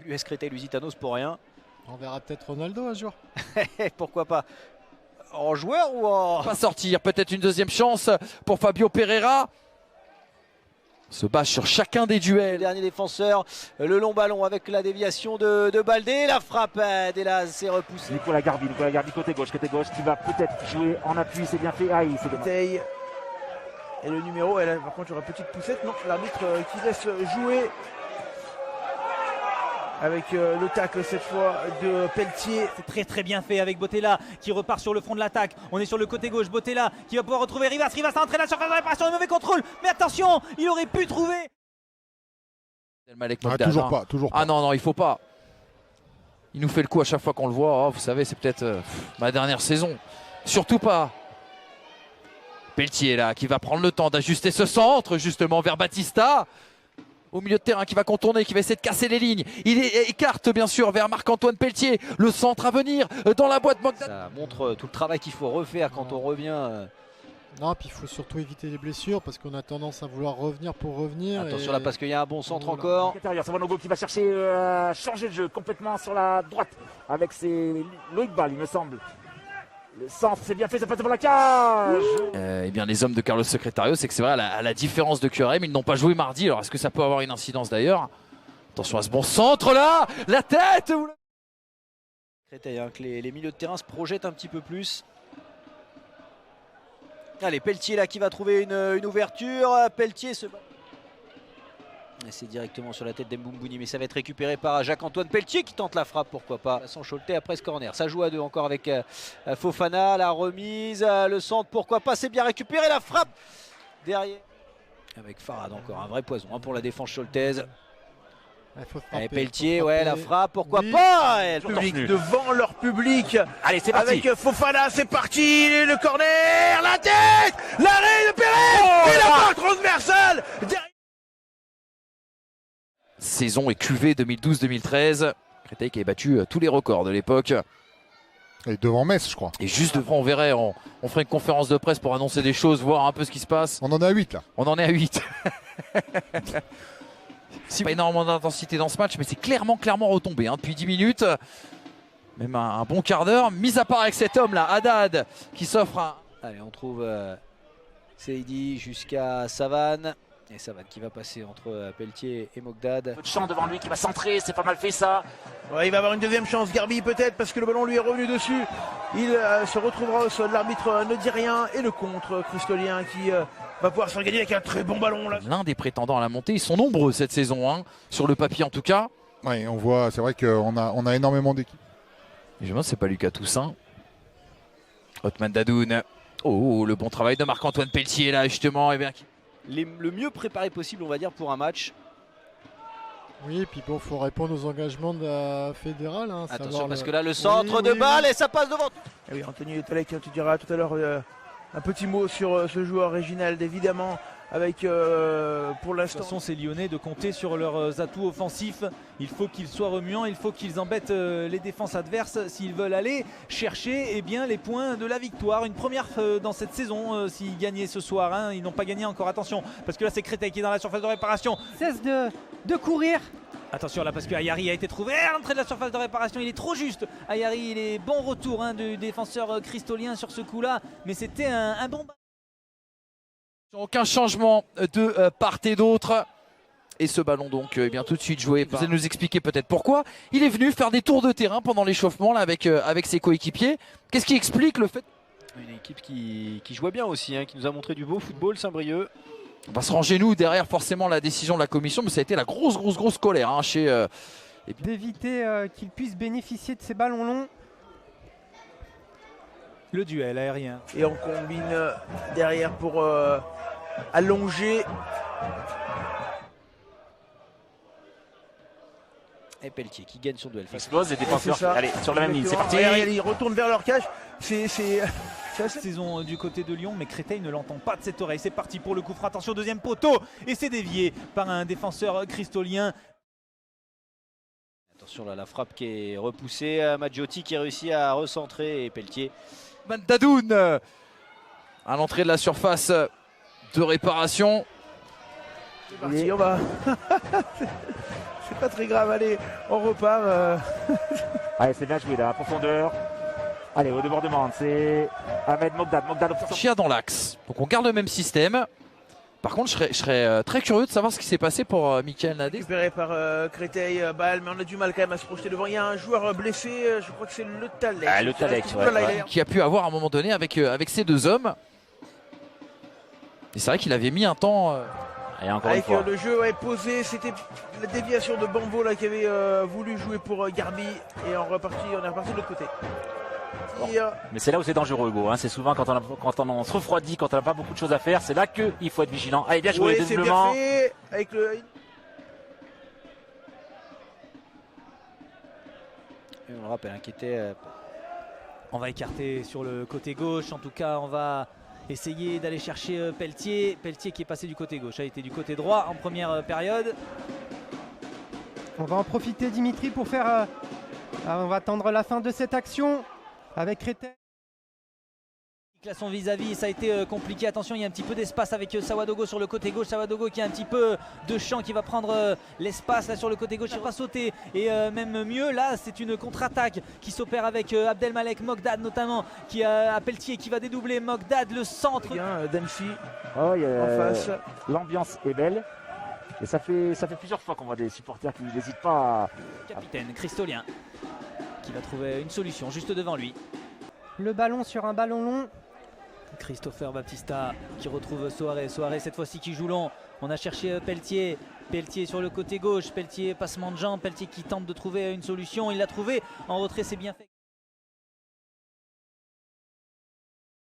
L'US Créteil-Lusitanos pour rien. On verra peut-être Ronaldo un jour. Pourquoi pas? En joueur ou en... Pas sortir, peut-être une deuxième chance pour Fabio Pereira. Se bat sur chacun des Le duels. dernier défenseur, le long ballon avec la déviation de Baldé. La frappe d'Elas s'est repoussée. Nicolas Garbi côté gauche qui va peut-être jouer en appui, c'est bien fait. Aïe, c'est dommage. Et le numéro, elle, par contre, il y aura une petite poussette. Non, l'arbitre qui laisse jouer avec le tacle cette fois de Pelletier. C'est très bien fait avec Bottella qui repart sur le front de l'attaque. On est sur le côté gauche, Bottella qui va pouvoir retrouver Rivas. Rivas a entré dans la surface de réparation, un mauvais contrôle. Mais attention, il aurait pu trouver. Toujours pas. Ah non, il faut pas. Il nous fait le coup à chaque fois qu'on le voit. Oh, vous savez, c'est peut-être ma dernière saison. Surtout pas. Pelletier là, qui va prendre le temps d'ajuster ce centre justement vers Batista. Au milieu de terrain, qui va contourner, qui va essayer de casser les lignes. Il écarte bien sûr vers Marc-Antoine Pelletier. Le centre à venir dans la boîte. Ça montre tout le travail qu'il faut refaire quand on revient. Non, puis il faut surtout éviter les blessures parce qu'on a tendance à vouloir revenir pour revenir. Attention là parce qu'il y a un bon centre encore. C'est Wanogo qui va chercher changer de jeu complètement sur la droite avec ses Loïc Ball, il me semble. Le centre, c'est bien fait, ça passe devant la cage. Eh bien, les hommes de Carlos Secretario, c'est que c'est vrai, à la différence de QRM, ils n'ont pas joué mardi. Alors, est-ce que ça peut avoir une incidence d'ailleurs? Attention à ce bon centre là, la tête. Créteil, hein, que les milieux de terrain se projettent un petit peu plus. Allez, Pelletier là qui va trouver une ouverture. Pelletier se bat. Et c'est directement sur la tête d'Mbumbouni, mais ça va être récupéré par Jacques-Antoine Pelletier qui tente la frappe, pourquoi pas. Sans Choletais après ce corner. Ça joue à deux encore avec Fofana, la remise, le centre, pourquoi pas. C'est bien récupéré, la frappe derrière. Avec Farad encore, un vrai poison hein, pour la défense choletaise. Allez, Pelletier, ouais, la frappe, pourquoi pas. Public devant leur public. Allez, c'est parti. Avec Fofana, c'est parti. Le corner, la tête, l'arrêt de Pérez. Et la barre transversale. Saison et QV 2012-2013. Créteil qui avait battu tous les records de l'époque. Et devant Metz, je crois. Et juste devant, on verrait, on ferait une conférence de presse pour annoncer des choses, voir un peu ce qui se passe. On en est à 8 là. On en est à 8. C'est pas énormément d'intensité dans ce match, mais c'est clairement retombé hein, depuis 10 minutes. Même un bon quart d'heure. Mis à part avec cet homme là, Haddad, qui s'offre un... Allez, on trouve Seidi jusqu'à Savane. Et Savane qui va passer entre Pelletier et Mogdad. Le champ devant lui qui va centrer, c'est pas mal fait ça. Ouais, il va avoir une deuxième chance, Garbi peut-être, parce que le ballon lui est revenu dessus. Il se retrouvera au sol, l'arbitre ne dit rien. Et le contre Cristolien qui va pouvoir s'en gagner avec un très bon ballon là. L'un des prétendants à la montée, ils sont nombreux cette saison, hein, sur le papier en tout cas. Oui, on voit, c'est vrai qu'on a énormément d'équipes. Je me demande si c'est pas Lucas Toussaint. Othman Dadoun. Oh, le bon travail de Marc-Antoine Pelletier là justement. Et bien... Le mieux préparé possible, on va dire, pour un match. Oui, et puis bon, il faut répondre aux engagements de la fédérale. Hein, attention, parce que là, le centre de balle et ça passe devant. Et oui, Anthony Talek, tu diras tout à l'heure un petit mot sur ce joueur Réginald, évidemment. Avec pour De l'instant. toute façon, ces Lyonnais de compter sur leurs atouts offensifs. Il faut qu'ils soient remuants, il faut qu'ils embêtent les défenses adverses s'ils veulent aller chercher eh bien, les points de la victoire. Une première dans cette saison s'ils gagnaient ce soir. Hein. Ils n'ont pas gagné encore, attention, parce que là c'est Créteil qui est dans la surface de réparation. Cesse de courir. Attention là parce que Ayari a été trouvé à l'entrée de la surface de réparation, il est trop juste. Ayari, il est bon retour hein, du défenseur cristolien sur ce coup-là, mais c'était un bon... Aucun changement de part et d'autre. Et ce ballon donc eh bien tout de suite joué. Vous allez nous expliquer peut-être pourquoi. Il est venu faire des tours de terrain pendant l'échauffement là avec ses coéquipiers. Qu'est-ce qui explique le fait? Une équipe qui jouait bien aussi, hein, qui nous a montré du beau football, Saint-Brieuc. On va se ranger nous derrière forcément la décision de la commission, mais ça a été la grosse colère hein, chez... D'éviter qu'il puisse bénéficier de ces ballons longs. Le duel aérien. Et on combine derrière pour allonger. Et Pelletier qui gagne son duel. Explose les défenseurs. Allez, sur la même ligne, c'est parti. Allez, il retourne vers leur cage. C'est saison du côté de Lyon, mais Créteil ne l'entend pas de cette oreille. C'est parti pour le coup franc. Attention, deuxième poteau. Et c'est dévié par un défenseur cristolien. Attention là, la frappe qui est repoussée. Maggiotti qui réussit à recentrer et Pelletier. Dadoun à l'entrée de la surface de réparation. parti, on va. C'est pas très grave, allez, on repart. Allez, c'est bien joué là, profondeur. Allez, au débordement, c'est Ahmed Mogdad. Mogdad Chia dans l'axe. Donc on garde le même système. Par contre, je serais très curieux de savoir ce qui s'est passé pour Michael Nadé. Récupéré par Créteil, balle, mais on a du mal quand même à se projeter devant. Il y a un joueur blessé, je crois que c'est Le Talec. Ah, Le Talec, ouais. Qui a pu avoir à un moment donné avec ces deux hommes. Et c'est vrai qu'il avait mis un temps. Et encore avec une fois. le jeu posé, c'était la déviation de Bambo là qui avait voulu jouer pour Garbi. Et on est reparti de l'autre côté. Mais c'est là où c'est dangereux, Hugo. Hein. C'est souvent quand on se refroidit, quand on n'a pas beaucoup de choses à faire, c'est là qu'il faut être vigilant. Allez, bien joué, oui, c'est bien fait. Avec le... Et on le rappelle, qui était... On va écarter sur le côté gauche. En tout cas, on va essayer d'aller chercher Pelletier. Pelletier qui est passé du côté gauche, a été du côté droit en première période. On va en profiter, Dimitri, pour faire... on va attendre la fin de cette action avec Créteil. À son vis-à-vis, ça a été compliqué. Attention, il y a un petit peu d'espace avec Sawadogo sur le côté gauche. Sawadogo qui a un petit peu de champ, qui va prendre l'espace là sur le côté gauche. Il n'a pas sauté. Et même mieux, là, c'est une contre-attaque qui s'opère avec Abdelmalek Mogdad notamment, qui a Pelletier qui va dédoubler Mogdad, le centre. Dempsey en face. L'ambiance est belle. Et ça fait plusieurs fois qu'on voit des supporters qui n'hésitent pas à... Capitaine Christolien qui va trouver une solution juste devant lui. Le ballon sur un ballon long. Christopher Baptista qui retrouve Soare. Soare cette fois-ci qui joue long. On a cherché Pelletier. Pelletier sur le côté gauche. Pelletier passement de jambes. Pelletier qui tente de trouver une solution. Il l'a trouvé. En retrait, c'est bien fait.